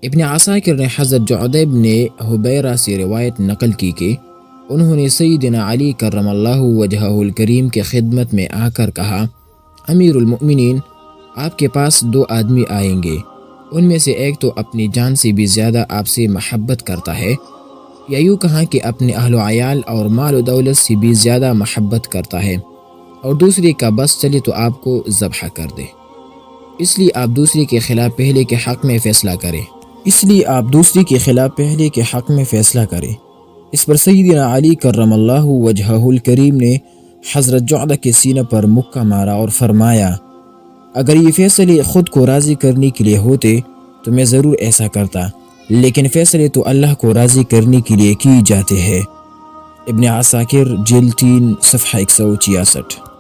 ابن عساکر نے حضرت جعدہ بن حبیرہ سے روایت نقل کی کہ انہوں نے سیدنا علی کرم اللہ وجہہ الکریم کے خدمت میں آ کر کہا، امیر المؤمنین، آپ کے پاس 2 آدمی آئیں گے، ان میں سے ایک تو اپنی جان سے بھی زیادہ آپ سے محبت کرتا ہے، یا یوں کہا کہ اپنے اہل و عیال اور مال و دولت سے بھی زیادہ محبت کرتا ہے، اور دوسری کا بس چلے تو آپ کو ذبح کر دے، اس لیے آپ دوسری کے خلاف پہلے کے حق میں فیصلہ کریں۔ اس پر سیدنا علی کرم اللہ وجہہ الکریم نے حضرت جعدہ کے سینہ پر مکہ مارا اور فرمایا، اگر یہ فیصلے خود کو راضی کرنے کے لیے ہوتے تو میں ضرور ایسا کرتا، لیکن فیصلے تو اللہ کو راضی کرنے کے لیے کی جاتے ہیں۔ ابن عساکر جلد 3 صفحہ 166۔